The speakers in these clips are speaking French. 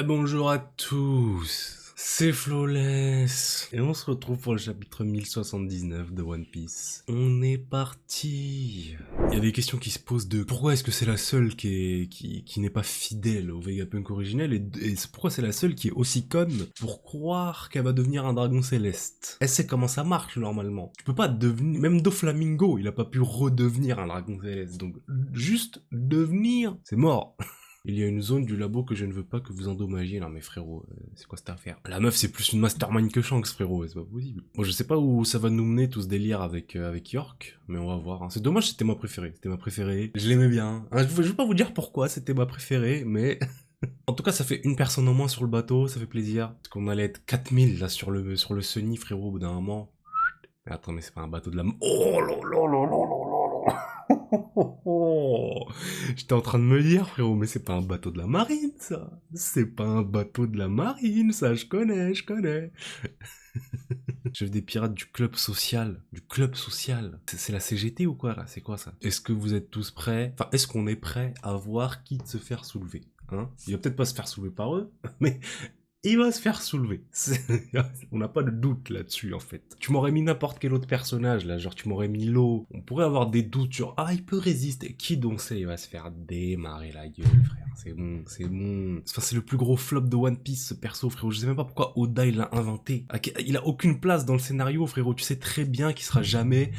Bonjour à tous, c'est Flawless, et on se retrouve pour le chapitre 1079 de One Piece. On est parti. Il y a des questions qui se posent de pourquoi est-ce que c'est la seule qui n'est pas fidèle au Vegapunk originel, et pourquoi c'est la seule qui est aussi conne pour croire qu'elle va devenir un dragon céleste. Elle sait comment ça marche normalement. Tu peux pas devenir, même Doflamingo, il a pas pu redevenir un dragon céleste, donc juste devenir, c'est mort. Il y a une zone du labo que je ne veux pas que vous endommagiez. Non mais frérot, c'est quoi cette affaire? La meuf c'est plus une mastermind que Shanks frérot, c'est pas possible. Bon je sais pas où ça va nous mener tout ce délire avec York, mais on va voir. Hein. C'est dommage, c'était ma préférée, je l'aimais bien. Hein, je vais pas vous dire pourquoi c'était ma préférée, mais... En tout cas ça fait une personne en moins sur le bateau, ça fait plaisir. Parce qu'on allait être 4000 là sur le Sunny frérot au bout d'un moment. Mais attends mais c'est pas un bateau de la... Oh là là là là là là. J'étais en train de me dire, frérot, mais c'est pas un bateau de la marine, ça. C'est pas un bateau de la marine, ça, je connais. Chef des pirates du club social. Du club social. C'est la CGT ou quoi, là? C'est quoi, ça? Est-ce que vous êtes tous prêts? Enfin, est-ce qu'on est prêt à voir qui se faire soulever? Hein? Il va peut-être pas se faire soulever par eux, mais... il va se faire soulever. On n'a pas de doute là-dessus, en fait. Tu m'aurais mis n'importe quel autre personnage, là, genre tu m'aurais mis l'eau. On pourrait avoir des doutes sur « Ah, il peut résister ». Qui donc sait, il va se faire démarrer la gueule, frère. C'est bon. Enfin, c'est le plus gros flop de One Piece, ce perso, frérot. Je sais même pas pourquoi Oda, il l'a inventé. Il a aucune place dans le scénario, frérot. Tu sais très bien qu'il sera jamais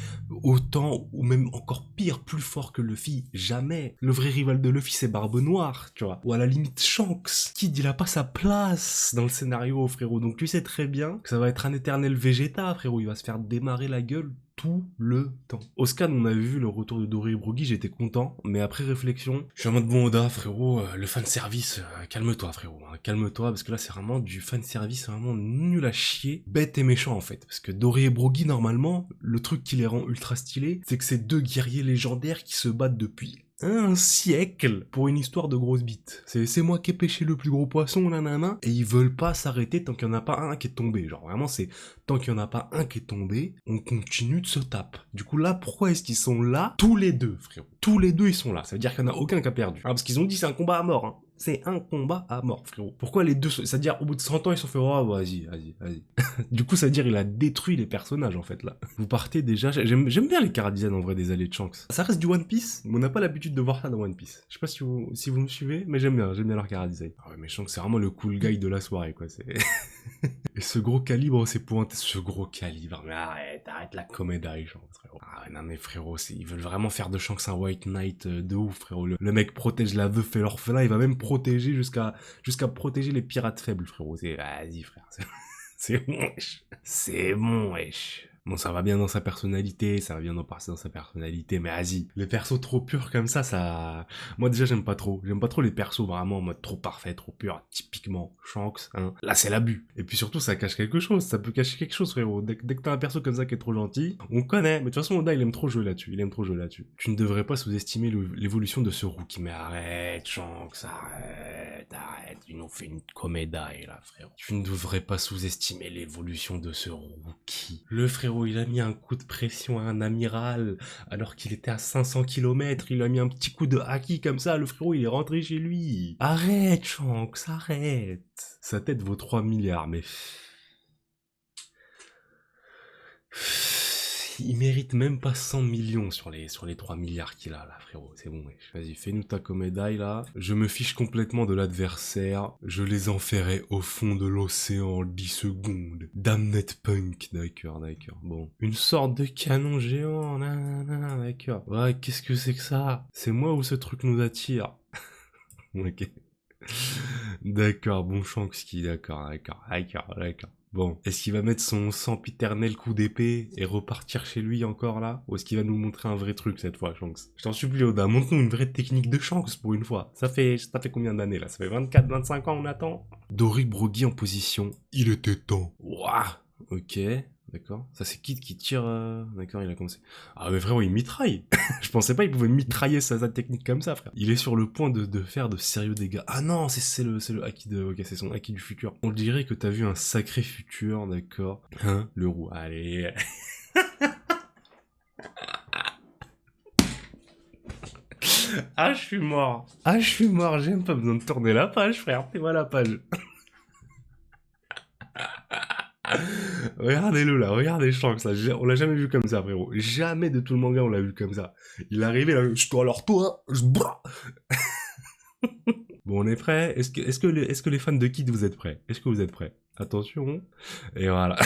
autant, ou même encore pire, plus fort que Luffy. Jamais. Le vrai rival de Luffy, c'est Barbe Noire, tu vois. Ou à la limite, Shanks. Kid, il a pas sa place dans le scénario, frérot. Donc tu sais très bien que ça va être un éternel Vegeta, frérot. Il va se faire démarrer la gueule tout le temps. Au scan, on avait vu le retour de Dory et Broggy, j'étais content, mais après réflexion, je suis en mode bon Oda, frérot, le fanservice, calme-toi, frérot, hein, calme-toi, parce que là c'est vraiment du fanservice vraiment nul à chier, bête et méchant en fait, parce que Dory et Broggy, normalement, le truc qui les rend ultra stylés, c'est que c'est deux guerriers légendaires qui se battent depuis un siècle pour une histoire de grosse bite. C'est moi qui ai pêché le plus gros poisson, nanana, et ils veulent pas s'arrêter tant qu'il y en a pas un qui est tombé. Genre vraiment c'est, tant qu'il y en a pas un qui est tombé, on continue de se taper. Du coup là, pourquoi est-ce qu'ils sont là? Tous les deux, frérot. Tous les deux ils sont là. Ça veut dire qu'il y en a aucun qui a perdu. Ah, parce qu'ils ont dit c'est un combat à mort, hein. C'est un combat à mort, frérot. Pourquoi les deux... C'est-à-dire, au bout de 100 ans, ils se sont fait... Oh, vas-y. Du coup, ça veut dire il a détruit les personnages, en fait, là. Vous partez déjà... J'aime bien les chara-design, en vrai, des alliés de Shanks. Ça reste du One Piece, mais on n'a pas l'habitude de voir ça dans One Piece. Je sais pas si vous me suivez, mais j'aime bien leur chara-design. Ah ouais, mais Shanks, c'est vraiment le cool guy de la soirée, quoi. C'est... Et ce gros calibre, c'est pour ce gros calibre. Mais arrête la comédie, Shanks, frérot. Ah non mais frérot, ils veulent vraiment faire de Shanks un White Knight de ouf, frérot. Le mec protège la veuve et l'orphelin, il va même protéger jusqu'à protéger les pirates faibles, frérot. Vas-y, frère. C'est bon, wesh. C'est bon, wesh. Bon, ça va bien dans sa personnalité, ça va bien dans sa personnalité, mais vas-y. Les persos trop purs comme ça... Moi déjà j'aime pas trop. J'aime pas trop les persos vraiment en mode trop parfait, trop pur, typiquement Shanks, hein. Là c'est l'abus. Et puis surtout ça cache quelque chose, ça peut cacher quelque chose frérot. Dès que t'as un perso comme ça qui est trop gentil, on connaît. Mais de toute façon Oda il aime trop jouer là-dessus, Tu ne devrais pas sous-estimer l'évolution de ce rookie. Mais arrête Shanks, arrête. Tu nous fais une comédie là frérot. Tu ne devrais pas sous-estimer l'évolution de ce rookie. Le frérot il a mis un coup de pression à un amiral alors qu'il était à 500 km, il a mis un petit coup de haki comme ça, le frérot il est rentré chez lui. Arrête Shanks, arrête. Sa tête vaut 3 milliards, mais... Il mérite même pas 100 millions sur les 3 milliards qu'il a là, frérot. C'est bon, wesh. Vas-y, fais-nous ta comédie là. Je me fiche complètement de l'adversaire. Je les enferrai au fond de l'océan en 10 secondes. Damned punk, d'accord. Bon. Une sorte de canon géant, nanana, d'accord. Ouais, qu'est-ce que c'est que ça? C'est moi ou ce truc nous attire? Ok. D'accord, bon Shanks, d'accord. Bon, est-ce qu'il va mettre son sempiternel coup d'épée et repartir chez lui encore là? Ou est-ce qu'il va nous montrer un vrai truc cette fois, Shanks? Je t'en supplie, Oda, montre-nous une vraie technique de Shanks pour une fois. Ça fait combien d'années là? Ça fait 24, 25 ans on attend? Dory Broggy en position. Il était temps. Ouah, ok. D'accord. Ça c'est Kid qui tire... D'accord, il a commencé... Ah mais frérot, il mitraille. Je pensais pas qu'il pouvait mitrailler sa technique comme ça, frère. Il est sur le point de faire de sérieux dégâts. Ah non, c'est le haki de... Ok, c'est son haki du futur. On dirait que t'as vu un sacré futur, d'accord. Hein, le roux. Allez. Ah, je suis mort. Ah, je suis mort. J'ai même pas besoin de tourner la page, frère. Fais-moi la page. Regardez-le là, regardez Shanks là. On l'a jamais vu comme ça, frérot. Jamais de tout le manga on l'a vu comme ça. Il est arrivé là, alors toi, Bon, on est prêt. Est-ce que les fans de Kid vous êtes prêts? Est-ce que vous êtes prêts? Attention. Et voilà.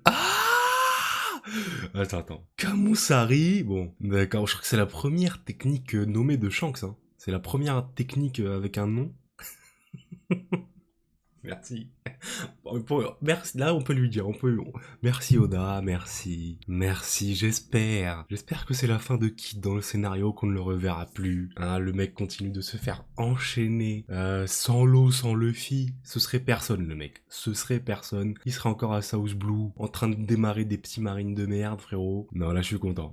Ah, attends. Kamusari. Bon, d'accord. Je crois que c'est la première technique nommée de Shanks. Hein. C'est la première technique avec un nom. Merci. Merci. Là, on peut lui dire, merci Oda, merci. J'espère que c'est la fin de Kid dans le scénario, qu'on ne le reverra plus. Hein, le mec continue de se faire enchaîner, sans l'eau, sans Luffy. Ce serait personne, le mec. Ce serait personne. Il serait encore à South Blue, en train de démarrer des petits marines de merde, frérot. Non, là, je suis content.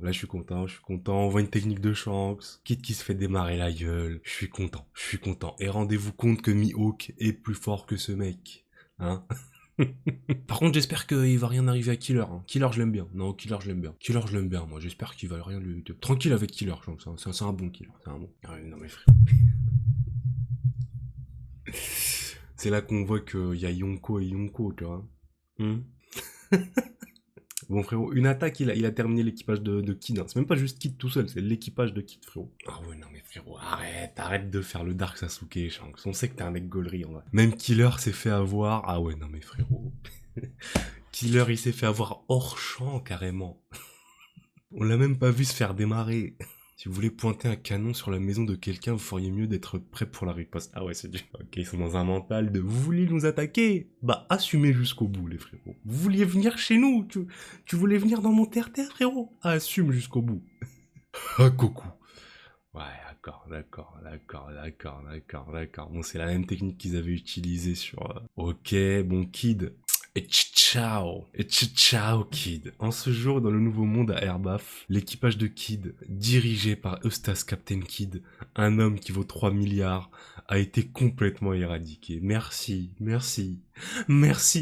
On voit une technique de Shanks. Kid qui se fait démarrer la gueule. Je suis content. Et rendez-vous compte que Mihawk est plus fort que ce mec. Hein. Par contre, j'espère qu'il va rien arriver à Killer. Hein. Killer, je l'aime bien. Non, Killer, je l'aime bien, moi. J'espère qu'il va rien lui... Tranquille avec Killer, je pense. C'est un bon Killer. C'est un bon. Ah ouais, non, mais frère. C'est là qu'on voit qu'il y a Yonko et Yonko, tu vois. Bon, frérot, une attaque, il a terminé l'équipage de Kid. Hein. C'est même pas juste Kid tout seul, c'est l'équipage de Kid, frérot. Ah ouais, non mais frérot, arrête de faire le Dark Sasuke, Shanks. On sait que t'es un mec gaulerie, en vrai. Même Killer s'est fait avoir. Ah ouais, non mais frérot. Killer, il s'est fait avoir hors champ, carrément. On l'a même pas vu se faire démarrer. Si vous voulez pointer un canon sur la maison de quelqu'un, vous feriez mieux d'être prêt pour la riposte. Ah ouais, c'est dur. Ok, ils sont dans un mental de vous vouliez nous attaquer? Bah, assumez jusqu'au bout, les frérots. Vous vouliez venir chez nous? Tu voulais venir dans mon terre-terre, frérot? Assume jusqu'au bout. Ah, Goku. Ouais, d'accord. Bon, c'est la même technique qu'ils avaient utilisée sur... Ok, bon, Kid. Et ciao Kid. En ce jour, dans le nouveau monde à Airbaf, l'équipage de Kid, dirigé par Eustace Captain Kid, un homme qui vaut 3 milliards, a été complètement éradiqué. Merci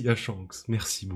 à Shanks, merci beaucoup.